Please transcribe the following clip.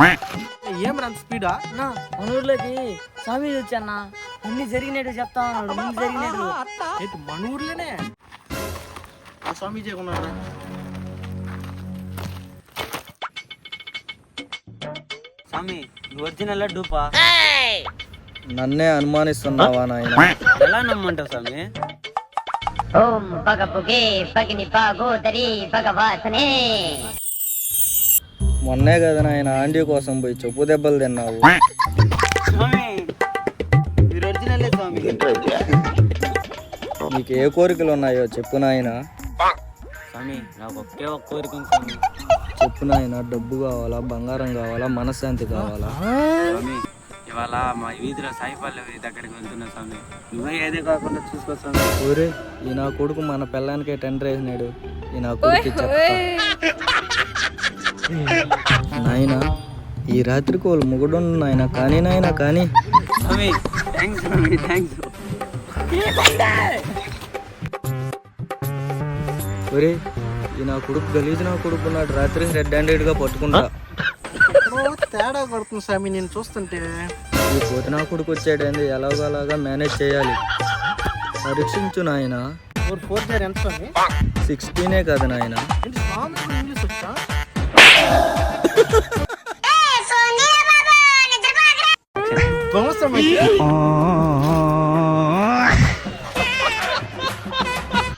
ఏం అంత స్పీడా అన్నా మన ఊర్లోకి స్వామి వచ్చాన్న అన్ని జరిగినట్టు చెప్తా ఉన్నాడు. ముందు జరిగినట్టు ఏంటి మన ఊర్లోనే ఆ స్వామీజీ ఉన్నారా? స్వామి నువ్వు ఒరిజినల్ డూపా? నన్నే అనుమానిస్తున్నావా నాయన? ఎలా నమ్మంటావు స్వామి? ఓం పగపుగే పగిని పాగోదరి భగవాసనే. మొన్నే కదా నాయన ఆంటీ కోసం పోయి చెప్పు దెబ్బలు తిన్నావు. స్వామి మీరు ఒరిజినల్ స్వామి. నీకు ఏ కోరికలు ఉన్నాయో చెప్పు నాయన. స్వామి నాకు ఒకే ఒక కోరిక ఉంది స్వామి. చెప్పు నాయన. డబ్బు కావాలా, బంగారం కావాలా, మనశ్శాంతి కావాలా? స్వామి ఇవాళ మా వీధిలో సాయిపల్లవి దగ్గరికి వెళ్తున్నా స్వామి. నువ్వే ఏదే కాకుండా చూసుకో స్వామి. ఊరే ఈ నా కొడుకు మన పిల్లానికే టెండర్ వేసినాడు. ఈ నా కొడుకు చెప్తా నాయన. ఈ రాత్రికి వాళ్ళు ముగుడుండు నాయన. కానీ నాయన కానీ. స్వామి థ్యాంక్స్ స్వామి, థ్యాంక్స్. ఒరే ఈ నా కొడుకు గలీజు నా కొడుకు ఉన్నాడు. రాత్రి రెడ్ హ్యాండెడ్గా పట్టుకుంటా. తేడా కొడుతుంది స్వామి నేను చూస్తుంటే. ఈ పోతే నా కొడుకు వచ్చాడేంది, ఎలాగోలాగా మేనేజ్ చేయాలి. పరీక్షించు నాయన. 4 ఎంత స్వామి? 16 కదా నాయన. ఏంటి స్వామి ఇంగ్లీష్ వచ్చా?